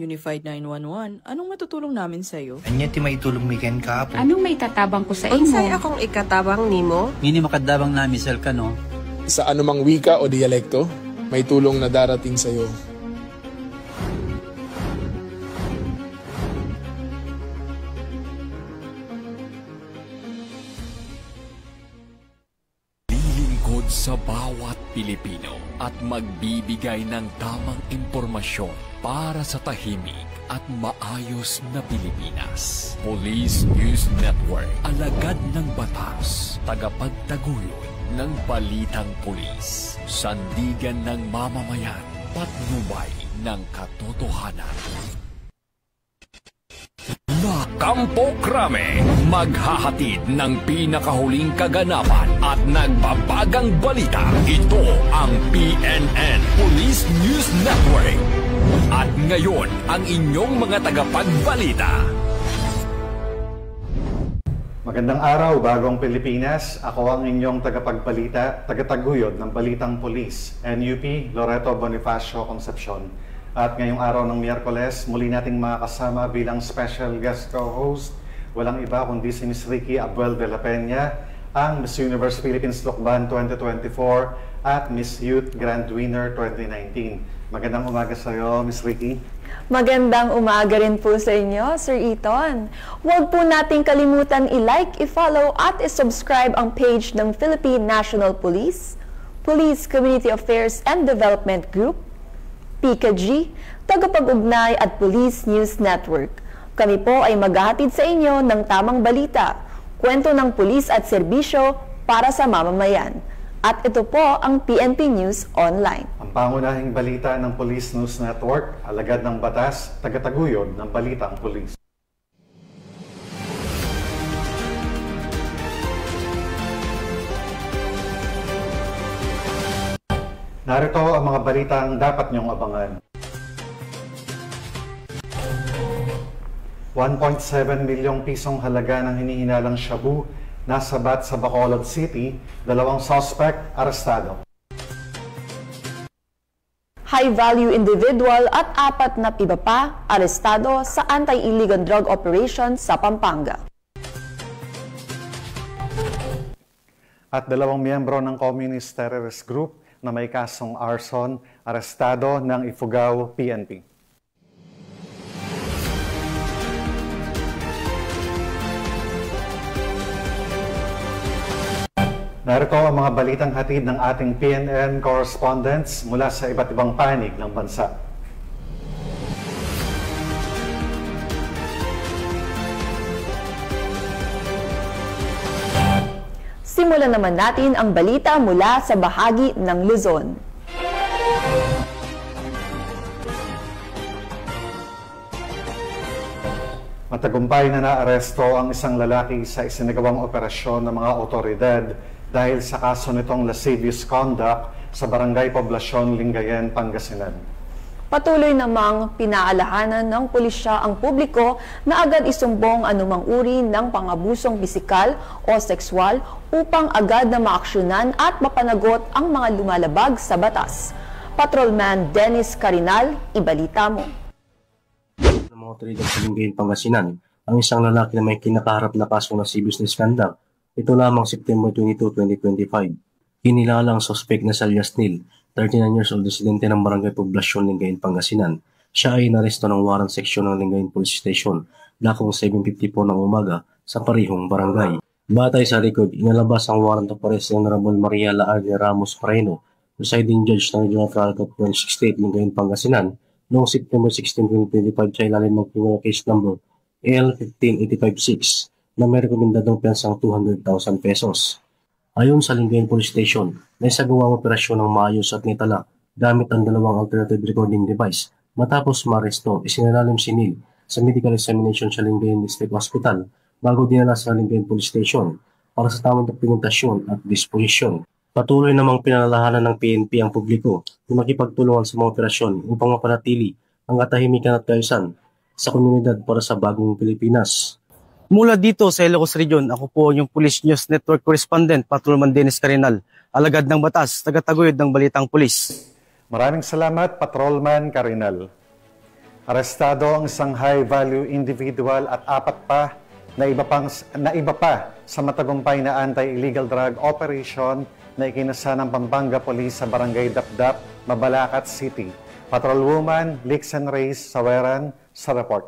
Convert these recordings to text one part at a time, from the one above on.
Unified 911, anong matutulong namin sa'yo? Anya ti maitulong mi ken kapo. Anong may tatabang ko sa imo? Unsay akong ikatabang nimo? Ngini makadabang na misal ka no? Sa anumang wika o dialekto, may tulong na darating sa iyo. Lilingkod sa bawat Pilipino at magbibigay ng tamang impormasyon para sa tahimik at maayos na Pilipinas. Police News Network, alagad ng batas, tagapagtaguyod ng balitang pulis, sandigan ng mamamayan, patnubay ng katotohanan. La Campo Crame, maghahatid ng pinakahuling kaganapan at nagbabagang balita. Ito ang PNN Police News Network. At ngayon, ang inyong mga tagapagbalita. Magandang araw, Bagong Pilipinas. Ako ang inyong tagapagbalita, tagataguyod ng Balitang Pulis, NUP Loreto Bonifacio Concepcion. At ngayong araw ng Miyerkules, muli nating makakasama bilang special guest co-host, walang iba kundi si Miss Ricky Abuel de la Peña, ang Miss Universe Philippines Lokban 2024 at Miss Youth Grand Winner 2019. Magandang umaga sa iyo, Miss Ricky. Magandang umaga rin po sa inyo, Sir Eton. Huwag po nating kalimutan i-like, i-follow at i-subscribe ang page ng Philippine National Police, Police Community Affairs and Development Group, PKG, Tagapag-ugnay at Police News Network. Kami po ay maghahatid sa inyo ng tamang balita, kwento ng pulis at serbisyo para sa mamamayan. At ito po ang PNP News Online. Ang pangunahing balita ng Police News Network, alagad ng batas, tagataguyod ng balitang pulis. Narito ang mga balitang dapat niyong abangan. 1.7 milyong pisong halaga ng hinihinalang shabu nasabat sa Bacolod City, 2 suspect arestado. High-value individual at 4 na iba pa arestado sa anti-illegal drug operation sa Pampanga. At 2 miyembro ng Communist Terrorist Group na may kasong arson, arestado ng Ifugao PNP. Narito ang mga balitang hatid ng ating PNN correspondents mula sa iba't ibang panig ng bansa. Simulan naman natin ang balita mula sa bahagi ng Luzon. Matagumpay na naaresto ang isang lalaki sa isinagawang operasyon ng mga otoridad dahil sa kaso nitong lascivious conduct sa Barangay Poblacion, Lingayen, Pangasinan. Patuloy namang pinaalahanan ng pulisya ang publiko na agad isumbong anumang uri ng pang-abusong pisikal o sexual upang agad na maaksyonan at mapanagot ang mga lumalabag sa batas. Patrolman Dennis Carinal, ibalita mo. Ng mga otoridad sa Lingayen, Pangasinan, ang isang lalaki na may kinakaharap na kaso ng lascivious misconduct. Ito lamang September 22, 2025. Kinilala ang suspect na Elias Neil, 39 years old, residente ng Barangay Poblacion, Lingayen, Pangasinan. Siya ay inaresto ng warrant section ng Lingayen Police Station, dakong 7:54 ng umaga sa parihong barangay. Batay sa record, inalabas ang warrant of arrest ng Honorable Maria Laarde Ramos Moreno, presiding judge ng Regional Trial Court 168, Lingayen, Pangasinan, noong September 16, 2025 sa ilalim ng criminal case number L15856 na may rekomendadong pensang 200,000 pesos. Ayon sa Lingayen Police Station, may sagawang operasyon ng maayos at nitala gamit ang 2 alternative recording device. Matapos maresto, isinalalim si Neil sa medical examination sa Lingayen District Hospital bago dinala sa Lingayen Police Station para sa tamang dokumentasyon at disposisyon. Patuloy namang pinalalahanan ng PNP ang publiko na makipagtulungan sa mga operasyon upang mapanatili ang katahimikan at kaayusan sa komunidad para sa bagong Pilipinas. Mula dito sa Ilocos Region, ako po yung Police News Network Correspondent, Patrolman Dennis Carinal, alagad ng batas, tagataguyod ng balitang pulis. Maraming salamat, Patrolman Carinal. Arestado ang isang high-value individual at apat pa na iba pa sa matagumpay na anti-illegal drug operation na ikinasa ng Pampanga Police sa Barangay Dapdap, Mabalacat City. Patrolwoman Lixen Reyes Saweran sa report.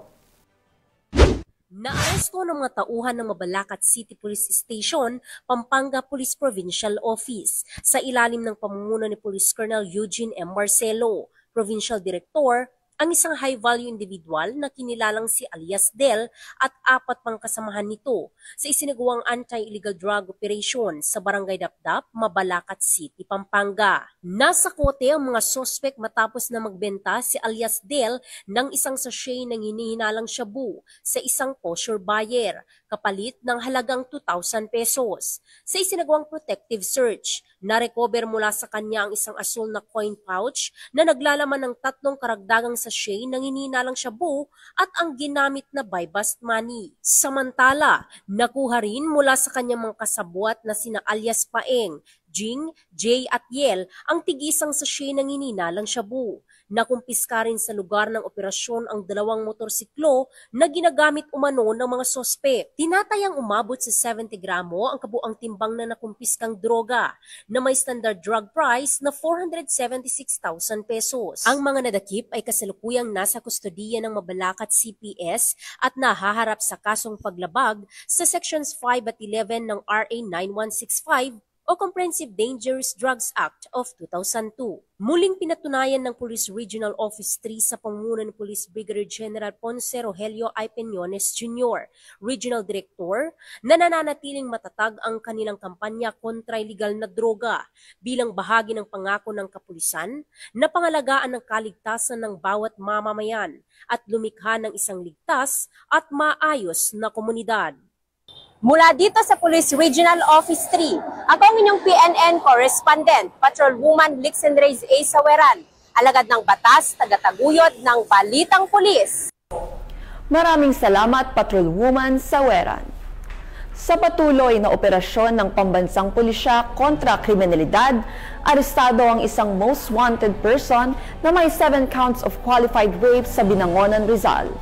Naaresto ng mga tauhan ng Mabalacat City Police Station, Pampanga Police Provincial Office sa ilalim ng pamumuno ni Police Colonel Eugene M. Marcelo, Provincial Director, ang isang high-value individual na kinilalang si alias Del at apat pang kasamahan nito sa isinagawang anti-illegal drug operation sa Barangay Dapdap, Mabalacat City, Pampanga. Nasa kote ang mga sospek matapos na magbenta si alias Del ng isang sachet ng hinihinalang shabu sa isang kosher buyer, kapalit ng halagang 2,000 pesos. Sa isinagawang protective search, na-recover mula sa kanya ang isang asul na coin pouch na naglalaman ng 3 karagdagang sachet ng hinihinalang shabu at ang ginamit na buy-bust money. Samantala, nakuha rin mula sa kanyang mga kasabwat na sina alias Paeng, Jing, Jay at Yel ang tigisang sachet ng hinihinalang shabu. Nakumpiska rin sa lugar ng operasyon ang 2 motorsiklo na ginagamit umano ng mga sospek. Tinatayang umabot sa 70 gramo ang kabuang timbang na nakumpiskang droga na may standard drug price na 476,000 pesos. Ang mga nadakip ay kasalukuyang nasa kustodiya ng Mabalacat CPS at nahaharap sa kasong paglabag sa Sections 5 at 11 ng RA 9165 o Comprehensive Dangerous Drugs Act of 2002. Muling pinatunayan ng Police Regional Office 3 sa pamumuno ni Police Brigadier General Ponce Rogelio I. Peñones Jr., Regional Director, na nananatiling matatag ang kanilang kampanya kontra illegal na droga bilang bahagi ng pangako ng kapulisan na pangalagaan ng kaligtasan ng bawat mamamayan at lumikha ng isang ligtas at maayos na komunidad. Mula dito sa Police Regional Office 3, ako ang inyong PNN Correspondent, Patrolwoman Lixen Reyes A. Saweran, alagad ng batas, tagataguyod ng Balitang Pulis. Maraming salamat, Patrolwoman Saweran. Sa patuloy na operasyon ng pambansang pulisya kontra kriminalidad, arestado ang isang most wanted person na may 7 counts of qualified rape sa Binangonan, Rizal.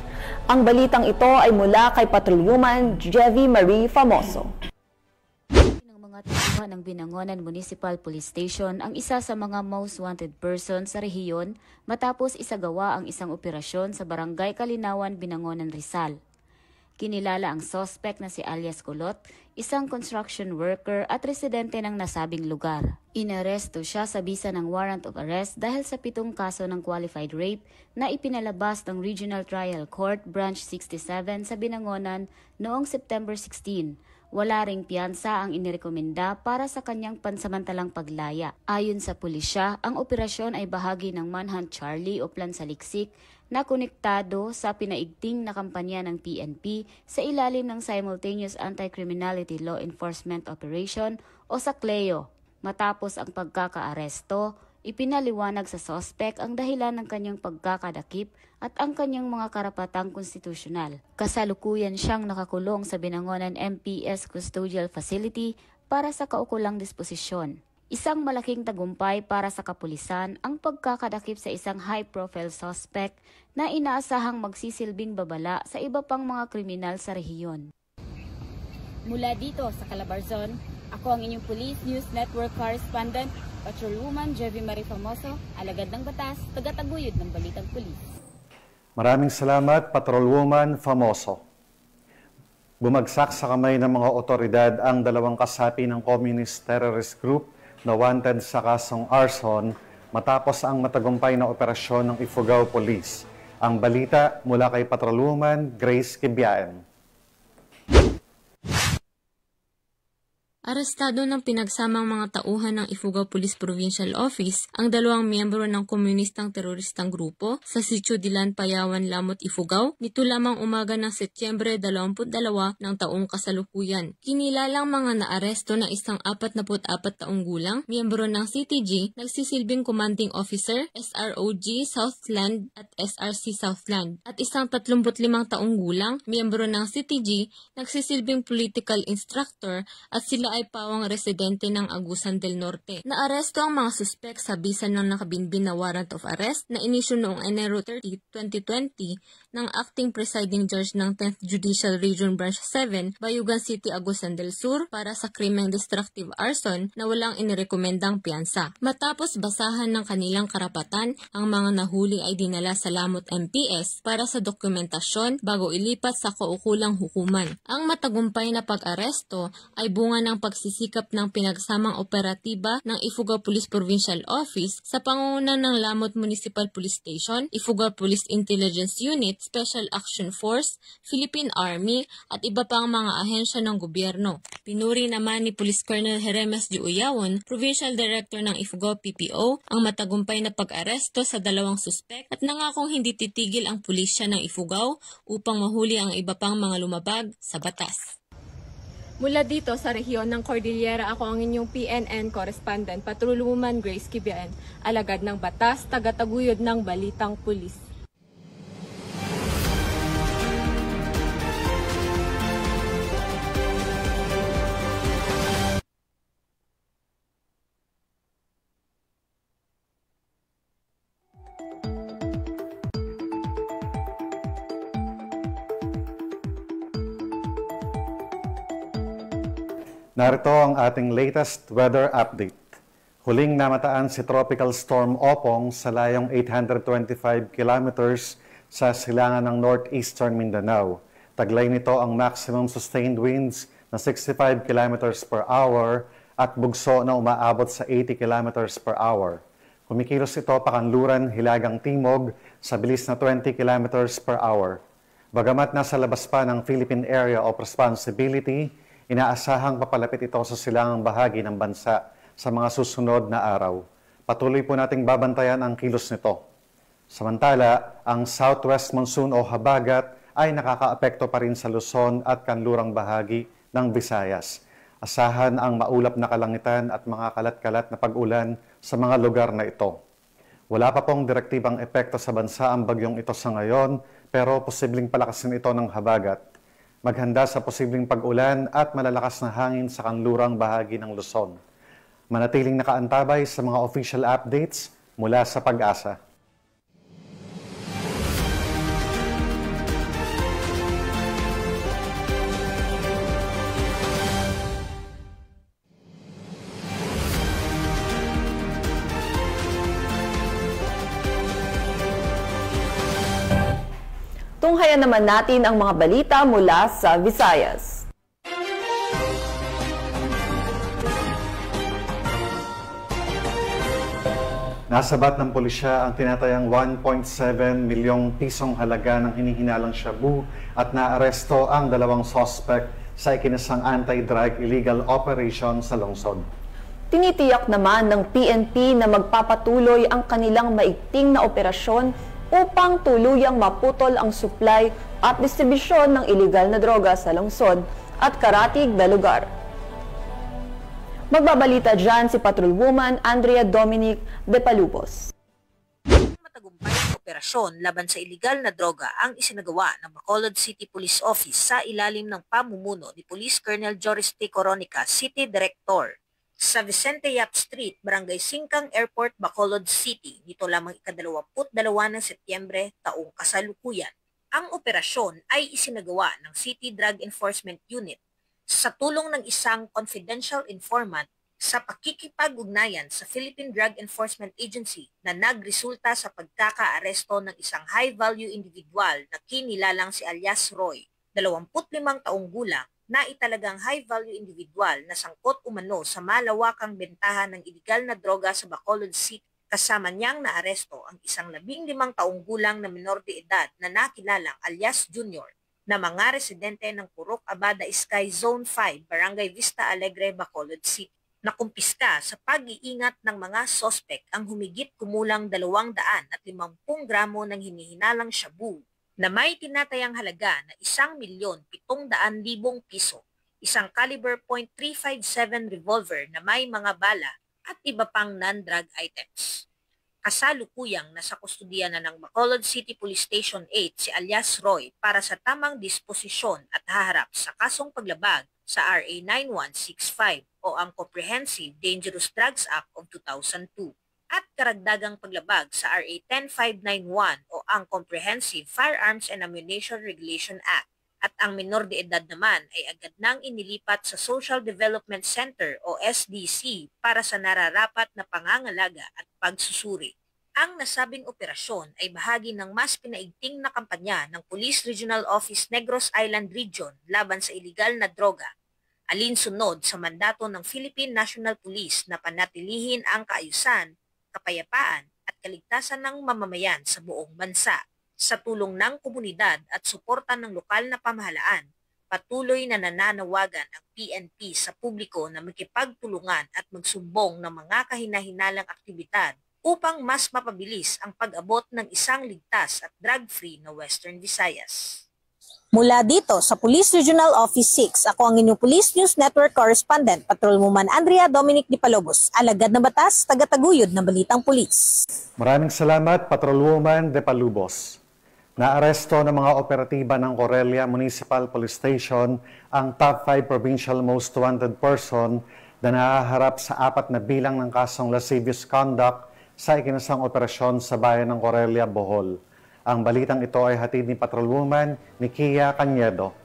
Ang balitang ito ay mula kay Patrolwoman Jevie Marie Famoso. Ng mga tauhan ng Binangonan Municipal Police Station ang isa sa mga most wanted person sa rehiyon matapos isagawa ang isang operasyon sa Barangay Kalinawan, Binangonan, Rizal. Kinilala ang suspect na si alias Kulot, isang construction worker at residente ng nasabing lugar. Inaresto siya sa bisa ng warrant of arrest dahil sa 7 kaso ng qualified rape na ipinalabas ng Regional Trial Court Branch 67 sa Binangonan noong September 16. Wala ring piyansa ang inirekomenda para sa kanyang pansamantalang paglaya. Ayon sa pulisya, ang operasyon ay bahagi ng Manhunt Charlie o Plan Saliksik na konektado sa pinaigting na kampanya ng PNP sa ilalim ng Simultaneous Anti-Criminality Law Enforcement Operation o SACLEO. Matapos ang pagkakaaresto, ipinaliwanag sa suspect ang dahilan ng kanyang pagkakadakip at ang kanyang mga karapatang konstitusyonal. Kasalukuyan siyang nakakulong sa Binangonan MPS Custodial Facility para sa kaukulang disposisyon. Isang malaking tagumpay para sa kapulisan ang pagkakadakip sa isang high-profile suspect na inaasahang magsisilbing babala sa iba pang mga kriminal sa rehiyon. Mula dito sa Calabarzon, ako ang inyong Police News Network Correspondent, Patrolwoman Jevie Marie Famoso, alagad ng batas, tagataguyod ng Balitang Pulis. Maraming salamat, Patrolwoman Famoso. Bumagsak sa kamay ng mga otoridad ang 2 kasapi ng Communist Terrorist Group na wanted sa kasong arson matapos ang matagumpay na operasyon ng Ifugao Police. Ang balita mula kay Patrolwoman Grace Kibiaen. Arestado ng pinagsamang mga tauhan ng Ifugao Police Provincial Office ang 2 miyembro ng komunistang teroristang grupo sa Sitio Dilan, Payawan, Lamot, Ifugao nito lamang umaga ng Setyembre 22 ng taong kasalukuyan. Kinilalang mga naaresto na isang 44 taong gulang, miyembro ng CTG, nagsisilbing commanding officer, SROG Southland at SRC Southland, at isang 35 taong gulang, miyembro ng CTG, nagsisilbing political instructor at sila sila ay pawang residente ng Agusan del Norte. Naaresto ang mga suspek sa bisa ng nakabinbin na warrant of arrest na inisyu noong Enero 30, 2020 ng Acting Presiding Judge ng 10th Judicial Region Branch 7, Bayugan City, Agusan del Sur para sa krimeng destructive arson na walang inirekomendang piyansa. Matapos basahan ng kanilang karapatan, ang mga nahuli ay dinala sa Lamot MPS para sa dokumentasyon bago ilipat sa kaukulang hukuman. Ang matagumpay na pag-aresto ay bunga ng pagsisikap ng pinagsamang operatiba ng Ifugao Police Provincial Office sa pangunguna ng Lamot Municipal Police Station, Ifugao Police Intelligence Unit, Special Action Force, Philippine Army at iba pang mga ahensya ng gobyerno. Pinuri naman ni Police Colonel Jeremes G. Uyawon, Provincial Director ng Ifugao PPO, ang matagumpay na pag-aresto sa dalawang suspek at nangakong hindi titigil ang pulisya ng Ifugao upang mahuli ang iba pang mga lumabag sa batas. Mula dito sa rehiyon ng Cordillera, ako ang inyong PNN correspondent, Patrolwoman Grace Kibian, alagad ng batas, tagataguyod ng Balitang Pulis. Narito ang ating latest weather update. Huling namataan si Tropical Storm Opong sa layong 825 kilometers sa silangan ng northeastern Mindanao. Taglay nito ang maximum sustained winds na 65 kilometers per hour at bugso na umaabot sa 80 kilometers per hour. Kumikilos ito pakanluran hilagang timog sa bilis na 20 kilometers per hour. Bagamat nasa labas pa ng Philippine Area of Responsibility, inaasahang papalapit ito sa silangang bahagi ng bansa sa mga susunod na araw. Patuloy po nating babantayan ang kilos nito. Samantala, ang southwest monsoon o habagat ay nakakaapekto pa rin sa Luzon at kanlurang bahagi ng Visayas. Asahan ang maulap na kalangitan at mga kalat-kalat na pag-ulan sa mga lugar na ito. Wala pa pong direktibang epekto sa bansa ang bagyong ito sa ngayon, pero posibleng palakasin ito ng habagat. Maghanda sa posibleng pag-ulan at malalakas na hangin sa kanlurang bahagi ng Luzon. Manatiling nakaantabay sa mga official updates mula sa Pag-asa. Tunghayan naman natin ang mga balita mula sa Visayas. Nasabat ng pulisya ang tinatayang 1.7 milyong pisong halaga ng hinihinalang shabu at naaresto ang dalawang suspect sa ikinasang anti-drug illegal operation sa lungsod. Tinitiyak naman ng PNP na magpapatuloy ang kanilang maigting na operasyon upang tuluyang maputol ang supply at distribusyon ng iligal na droga sa lungsod at karatig na lugar. Magbabalita dyan si Patrolwoman Andrea Dominic de Palupos. Matagumpay na operasyon laban sa iligal na droga ang isinagawa ng Bacolod City Police Office sa ilalim ng pamumuno ni Police Colonel Joris T. Coronica, City Director, sa Vicente Yap Street, Barangay Singkang Airport, Bacolod City, nito lamang ika-22 ng Setyembre taong kasalukuyan. Ang operasyon ay isinagawa ng City Drug Enforcement Unit sa tulong ng isang confidential informant sa pakikipag-ugnayan sa Philippine Drug Enforcement Agency na nagresulta sa pagkaka-aresto ng isang high-value individual na kinilalang si alias Roy, 25 taong gulang, na italagang high-value individual na sangkot umano sa malawakang bentahan ng iligal na droga sa Bacolod City. Kasama niyang naaresto ang isang 15 taong gulang na menor de edad na nakilalang alias Junior na mga residente ng Purok Abada Sky Zone 5, Barangay Vista Alegre, Bacolod City. Nakumpiska sa pag-iingat ng mga sospek ang humigit kumulang 250 gramo ng hinihinalang shabu na may tinatayang halaga na 1,700,000 piso, isang caliber .357 revolver na may mga bala at iba pang non-drug items. Kasalukuyang nasa kustodiya na ng Bacolod City Police Station 8 si alias Roy para sa tamang disposisyon at haharap sa kasong paglabag sa RA 9165 o ang Comprehensive Dangerous Drugs Act of 2002 at karagdagang paglabag sa RA 10591 o ang Comprehensive Firearms and Ammunition Regulation Act. At ang minor de edad naman ay agad nang inilipat sa Social Development Center o SDC para sa nararapat na pangangalaga at pagsusuri. Ang nasabing operasyon ay bahagi ng mas pinaigting na kampanya ng Police Regional Office Negros Island Region laban sa iligal na droga, alinsunod sa mandato ng Philippine National Police na panatilihin ang kaayusan, kapayapaan at kaligtasan ng mamamayan sa buong bansa. Sa tulong ng komunidad at suporta ng lokal na pamahalaan, patuloy na nananawagan ang PNP sa publiko na makipagtulungan at magsumbong ng mga kahinahinalang aktibidad upang mas mapabilis ang pag-abot ng isang ligtas at drug-free na Western Visayas. Mula dito sa Police Regional Office 6, ako ang inyong Police News Network Correspondent, Patrolwoman Andrea Dominic Di Palobos, alagad na batas, tagataguyod ng balitang pulis. Maraming salamat, Patrolwoman De Palubos. Naaresto ng mga operatiba ng Corelia Municipal Police Station ang top 5 provincial most wanted person na nahaharap sa 4 na bilang ng kasong lascivious conduct sa ikinasang operasyon sa bayan ng Corelia, Bohol. Ang balitang ito ay hatid ni Patrolwoman Nikia Cañedo.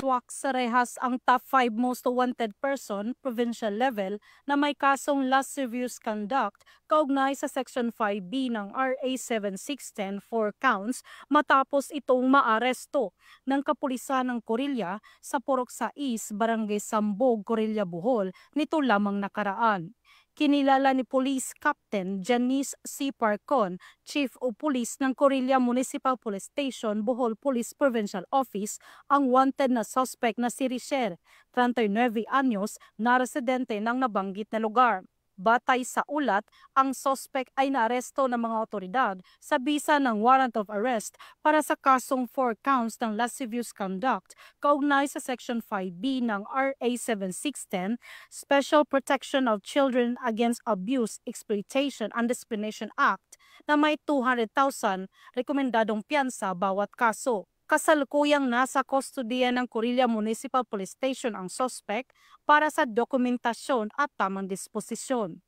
Swak sa rehas ang top 5 most wanted person, provincial level, na may kasong lascivious conduct kaugnay sa Section 5B ng RA 7610 for counts matapos itong maaresto ng kapulisan ng Corelia sa Purok 6, Barangay Sambog, Corelia, Bohol nito lamang nakaraan. Kinilala ni Police Captain Janice C. Parcon, Chief of Police ng Corelia Municipal Police Station, Bohol Police Provincial Office, ang wanted na suspect na si Richer, 39 anyos, na residente ng nabanggit na lugar. Batay sa ulat, ang suspect ay naaresto ng mga otoridad sa bisa ng warrant of arrest para sa kasong 4 counts ng lascivious conduct kaugnay sa Section 5B ng RA 7610, Special Protection of Children Against Abuse, Exploitation and Discrimination Act na may 200,000 rekomendadong piyansa bawat kaso. Kasalukuyang nasa kustodiya ng Corelia Municipal Police Station ang suspect para sa dokumentasyon at tamang disposisyon.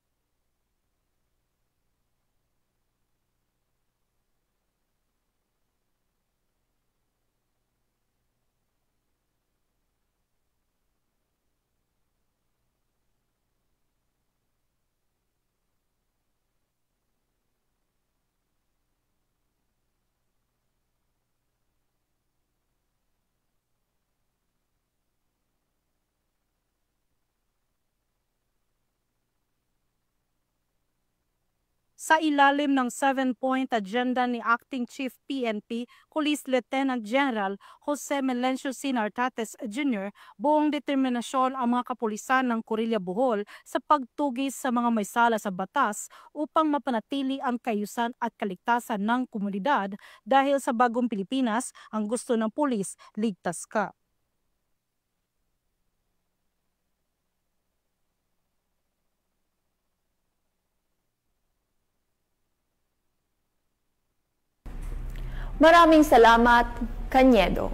Sa ilalim ng 7-point agenda ni Acting Chief PNP, Police Lieutenant General Jose Melencio C. Nartates Jr., buong determinasyon ang mga kapulisan ng Corelia, Bohol sa pagtugis sa mga may sala sa batas upang mapanatili ang kaayusan at kaligtasan ng komunidad dahil sa bagong Pilipinas, ang gusto ng pulis, ligtas ka. Maraming salamat, Cañedo.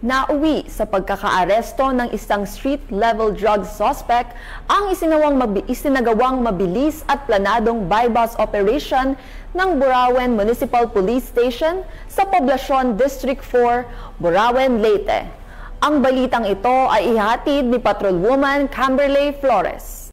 Nauwi sa pagkakaaresto ng isang street-level drug suspect ang isinagawang mabilis at planadong bypass operation ng Burauen Municipal Police Station sa Poblacion District 4, Burauen, Leyte. Ang balitang ito ay ihatid ni Patrolwoman Camberley Flores.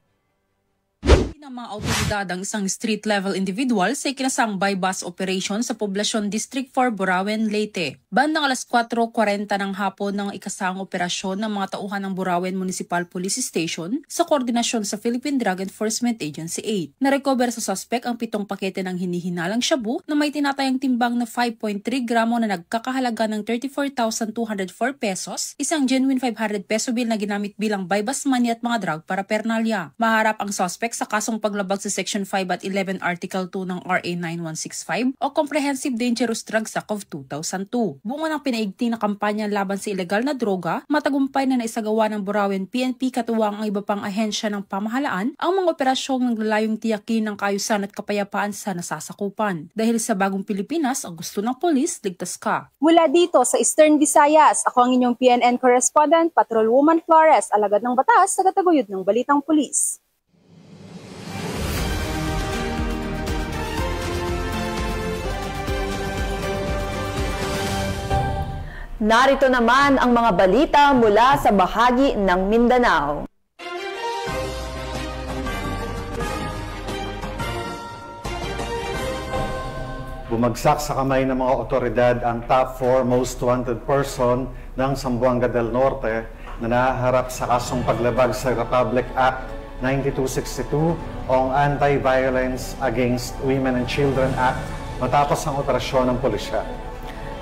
Ng mga autoridad ang isang street-level individual sa ikinasang bypass operation sa Poblacion District 4, Burauen, Leyte. Bandang alas 4:40 ng hapon ng ikasang operasyon ng mga tauhan ng Burauen Municipal Police Station sa koordinasyon sa Philippine Drug Enforcement Agency 8. Narecover sa suspect ang 7 pakete ng hinihinalang shabu na may tinatayang timbang na 5.3 gramo na nagkakahalaga ng 34,204 pesos, isang genuine 500 peso bill na ginamit bilang bypass money at mga drug paraphernalia. Maharap ang suspect sa kasong kasong paglabag sa Section 5 at 11 Article 2 ng RA 9165 o Comprehensive Dangerous Drugs Act of 2002. Bunga ng pinaigting na kampanya laban sa ilegal na droga, matagumpay na naisagawa ng Burauen PNP katuwang ang iba pang ahensya ng pamahalaan ang mga operasyong naglalayong tiyakin ng kaayusan at kapayapaan sa nasasakupan. Dahil sa bagong Pilipinas, ang gusto ng polis, ligtas ka. Mula dito sa Eastern Visayas, ako ang inyong PNN correspondent, Patrolwoman Flores, alagad ng batas, tagataguyod ng Balitang Pulis. Narito naman ang mga balita mula sa bahagi ng Mindanao. Bumagsak sa kamay ng mga otoridad ang top 4 most wanted person ng Zamboanga del Norte na nahaharap sa kasong paglabag sa Republic Act 9262 o ang Anti-Violence Against Women and Children Act matapos ang operasyon ng pulisya.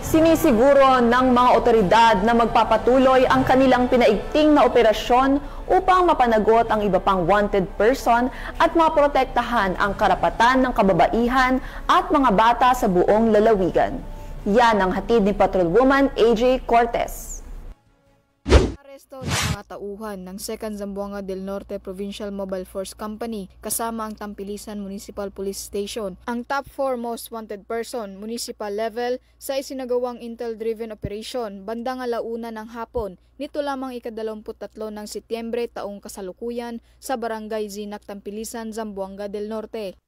Sinisiguro ng mga otoridad na magpapatuloy ang kanilang pinaigting na operasyon upang mapanagot ang iba pang wanted person at maprotektahan ang karapatan ng kababaihan at mga bata sa buong lalawigan. Yan ang hatid ni Patrolwoman AJ Cortez. Aresto ng mga tauhan ng 2nd Zamboanga del Norte Provincial Mobile Force Company kasama ang Tampilisan Municipal Police Station. Ang top 4 most wanted person, municipal level, sa isinagawang intel-driven operation bandang 1:00 ng hapon nito lamang ika-23 ng Setyembre taong kasalukuyan sa Barangay Zinac, Tampilisan, Zamboanga del Norte.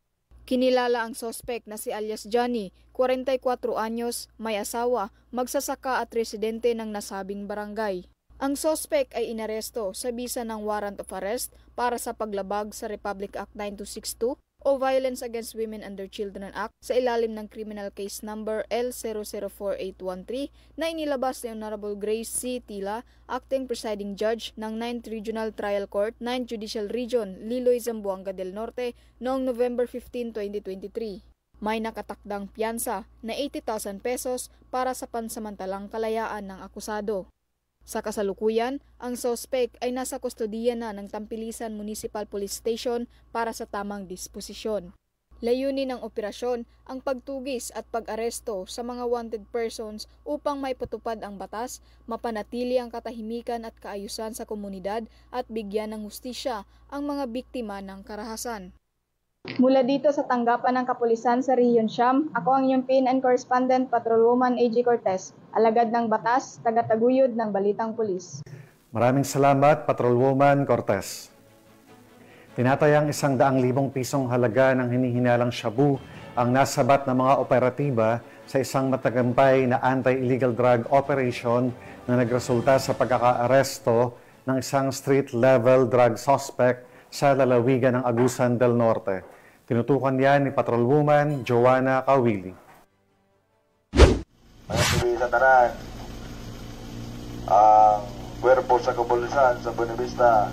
Kinilala ang sospek na si alias Johnny, 44 anyos, may asawa, magsasaka at residente ng nasabing barangay. Ang sospek ay inaresto sa bisa ng warrant of arrest para sa paglabag sa Republic Act 9262 o Violence Against Women and Children Act sa ilalim ng criminal case number L004813 na inilabas ni Honorable Grace C. Tila, acting presiding judge ng 9th Regional Trial Court, 9th Judicial Region, Liloy, Zamboanga del Norte noong November 15, 2023. May nakatakdang piyansa na 80,000 pesos para sa pansamantalang kalayaan ng akusado. Sa kasalukuyan, ang sospek ay nasa kustodiya na ng Tampilisan Municipal Police Station para sa tamang disposisyon. Layunin ng operasyon ang pagtugis at pag-aresto sa mga wanted persons upang maipatupad ang batas, mapanatili ang katahimikan at kaayusan sa komunidad at bigyan ng hustisya ang mga biktima ng karahasan. Mula dito sa tanggapan ng kapulisan sa Region Siam, ako ang inyong PNN correspondent, Patrolwoman AJ Cortez, alagad ng batas, tagataguyod ng Balitang Pulis. Maraming salamat, Patrolwoman Cortez. Tinatayang 100,000 pisong halaga ng hinihinalang shabu ang nasabat ng mga operatiba sa isang matagumpay na anti-illegal drug operation na nagresulta sa pagkaka-aresto ng isang street-level drug suspect sa lalawigan ng Agusan del Norte. Tinutukan yan ni Patrolwoman Joanna Kawili. Mga sa tanan, ang puwerpo sa kapulisan sa Buenavista.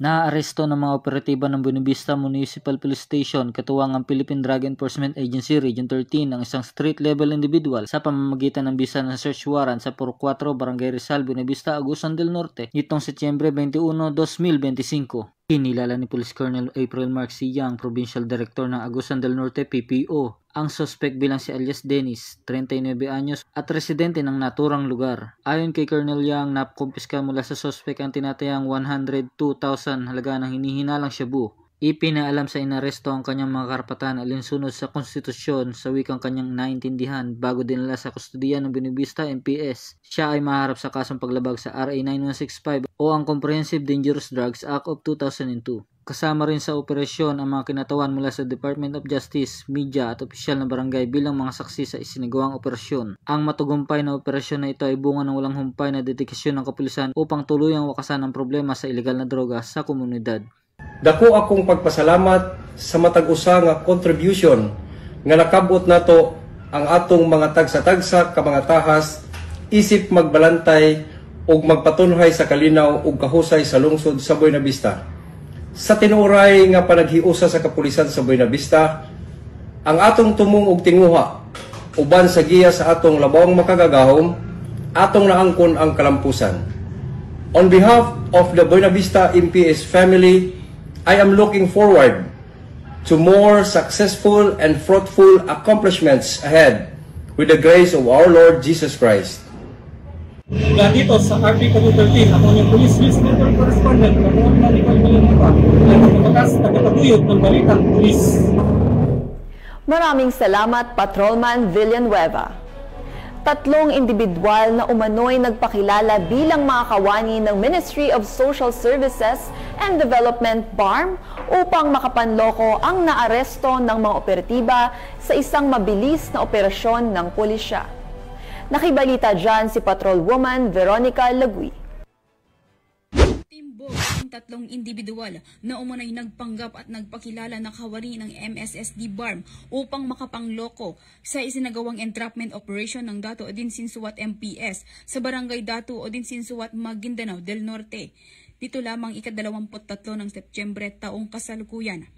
Naaresto ng mga operatiba ng Buenavista Municipal Police Station katuwang ang Philippine Drug Enforcement Agency Region 13 ng isang street-level individual sa pamamagitan ng bisa ng search warrant sa Puro 4, Barangay Rizal, Buenavista, Agusan del Norte nitong Setyembre 21, 2025. Kinilala ni Police Colonel April Mark C. Yang, Provincial Director ng Agusan del Norte PPO, ang suspect bilang si alias Dennis, 39 anyos at residente ng naturang lugar. Ayon kay Colonel Yang, nakumpiska mula sa suspect ang tinatayang 102,000 halaga ng hinihinalang shabu. Ipinaalam sa inaresto ang kanyang mga karapatan alinsunod sa konstitusyon sa wikang kanyang naintindihan bago dinala sa kustodiya ng Buenavista MPS. Siya ay maharap sa kasong paglabag sa RA 9165 o ang Comprehensive Dangerous Drugs Act of 2002. Kasama rin sa operasyon ang mga kinatawan mula sa Department of Justice, media at opisyal na barangay bilang mga saksi sa isinagawang operasyon. Ang matagumpay na operasyon na ito ay bunga ng walang humpay na dedikasyon ng kapulisan upang tuluyang wakasan ang problema sa ilegal na droga sa komunidad. Dako akong pagpasalamat sa matag-usa nga contribution nga nakabot nato ang atong mga tagsa-tagsa ka mga tahas isip magbalantay ug magpatunhay sa kalinaw ug kahusay sa lungsod sa Buenavista. Sa tinuray nga panaghiusa sa kapulisan sa Buenavista, ang atong tumong og tinguha uban sa giya sa atong labawang makagagahom, atong naangkon ang kalampusan. On behalf of the Buenavista MPS family, I am looking forward to more successful and fruitful accomplishments ahead with the grace of our Lord Jesus Christ. Mula dito sa Article 13, ako yung Police News Network Correspondent na buong Manicol Villanueva ay magpapatas na kataguyod ng balitang pulis. Maraming salamat, Patrolman Villanueva. 3 individual na umano'y nagpakilala bilang mga kawani ng Ministry of Social Services and Development BARM upang makapanloko ang naaresto ng mga operatiba sa isang mabilis na operasyon ng pulisya. Nakibalita dyan si Patrolwoman Veronica Lagui. Timbog ang 3 individual na umunay nagpanggap at nagpakilala na kawani ng MSSD BARM upang makapangloko sa isinagawang entrapment operation ng Dato Odinsinsuat MPS sa Barangay Dato Odinsinsuat, Maguindanao del Norte. Dito lamang ika-23 ng Setyembre taong kasalukuyan.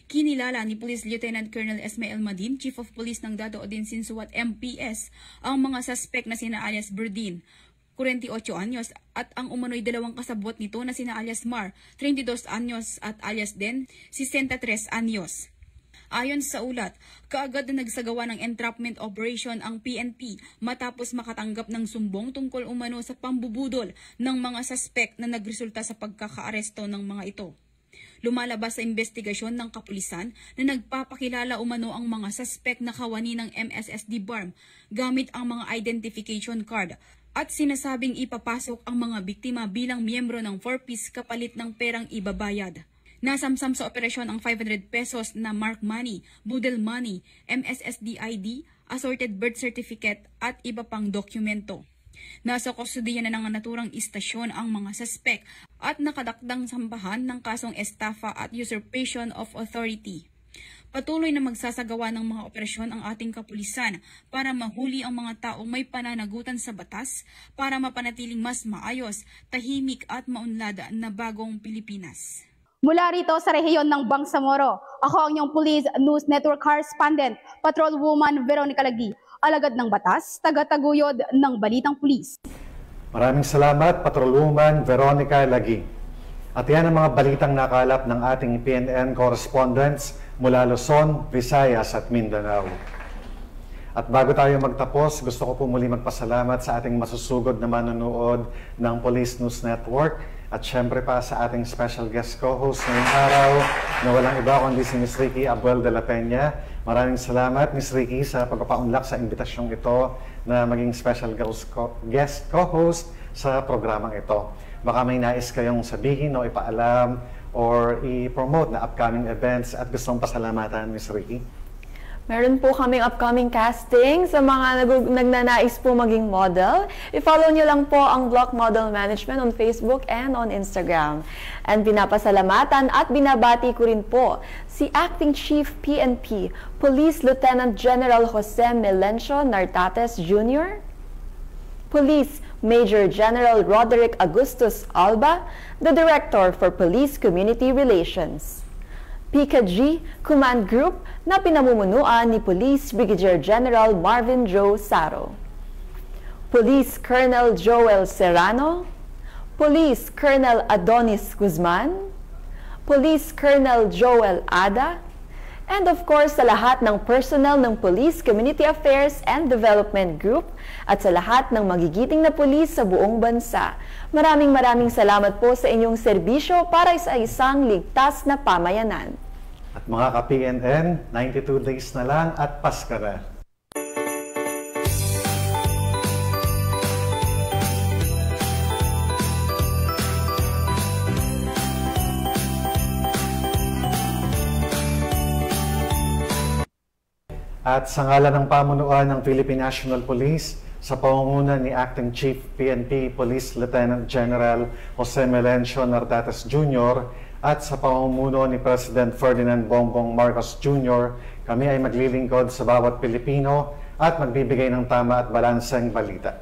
Kinilala ni Police Lieutenant Colonel Esmael Madin, Chief of Police ng Dato Odinsinsuat MPS, ang mga suspect na sina alias Berdin, 48 anyos, at ang umano'y 2 kasabot nito na sina alias Mar, 32 anyos, at alias Den, 63 anyos. Ayon sa ulat, kaagad na nagsagawa ng entrapment operation ang PNP matapos makatanggap ng sumbong tungkol umano sa pambubudol ng mga suspect na nagresulta sa pagkakaaresto ng mga ito. Lumalabas sa investigasyon ng kapulisan na nagpapakilala umano ang mga suspect na kawani ng MSSD BARM gamit ang mga identification card at sinasabing ipapasok ang mga biktima bilang miyembro ng 4-piece kapalit ng perang ibabayad. Nasamsam sa operasyon ang 500 pesos na mark money, budel money, MSSD ID, assorted birth certificate at iba pang dokumento. Nasa kustudiya na ng naturang istasyon ang mga suspect at nakadakdang sambahan ng kasong estafa at usurpation of authority. Patuloy na magsasagawa ng mga operasyon ang ating kapulisan para mahuli ang mga taong may pananagutan sa batas para mapanatiling mas maayos, tahimik at maunlad na bagong Pilipinas. Mula rito sa rehiyon ng Bangsamoro, ako ang inyong Police News Network Correspondent, Patrolwoman Veronica Lagui, alagad ng batas, tagataguyod ng balitang pulis. Maraming salamat, Patrolwoman Veronica Lagui. At yan ang mga balitang nakalap ng ating PNN correspondents mula Luzon, Visayas at Mindanao. At bago tayo magtapos, gusto ko po muli magpasalamat sa ating masusugod na manonood ng Police News Network at syempre pa sa ating special guest co-host ngayong araw na walang iba kundi si Ms. Ricky Abuel de la Peña. Maraming salamat, Ms. Ricky, sa pagpapaunlak sa imbitasyong ito na maging special guest co-host sa programang ito. Baka may nais kayong sabihin o ipaalam or i-promote na upcoming events at gustong pasalamatan, Ms. Ricky? Meron po kaming upcoming casting sa mga nagnanais po maging model. I-follow nyo lang po ang Block Model Management on Facebook and on Instagram. And pinapasalamatan at binabati ko rin po si Acting Chief PNP, Police Lieutenant General Jose Melencio Nartates Jr., Police Major General Roderick Augustus Alba, the Director for Police Community Relations. PKG Command Group na pinamumunuan ni Police Brigadier General Marvin Joe Saro, Police Colonel Joel Serrano, Police Colonel Adonis Guzman, Police Colonel Joel Ada, and of course sa lahat ng personnel ng Police Community Affairs and Development Group at sa lahat ng magigiting na pulis sa buong bansa. Maraming salamat po sa inyong serbisyo para sa isang ligtas na pamayanan. At mga ka-PNN, 92 days na lang at Pasko na. At sa ngalan ng pamunuan ng Philippine National Police, sa pangunguna ni Acting Chief PNP Police Lieutenant General Jose Melencio Nartates Jr. at sa pamumuno ni President Ferdinand Bongbong Marcos Jr., kami ay maglilingkod sa bawat Pilipino at magbibigay ng tama at balanseng balita.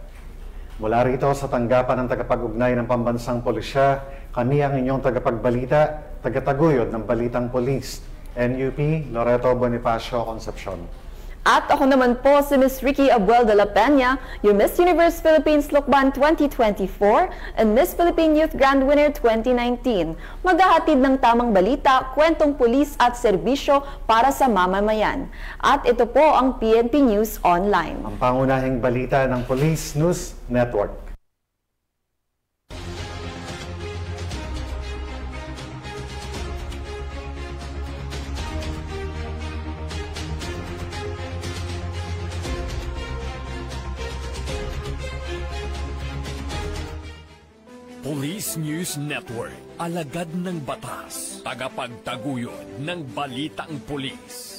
Mula rito sa tanggapan ng tagapag-ugnay ng Pambansang Pulisya, kami ang inyong tagapagbalita, tagataguyod ng Balitang Pulis, NUP Loreto Bonifacio Concepcion. At ako naman po si Miss Ricky Abuel de la Peña, your Miss Universe Philippines Lukban 2024 and Miss Philippine Youth Grand Winner 2019. Maghahatid ng tamang balita, kwentong pulis at serbisyo para sa mamamayan. At ito po ang PNP News Online. Ang pangunahing balita ng Police News Network. Police News Network, alagad ng batas, tagapagtaguyod ng balitang pulis.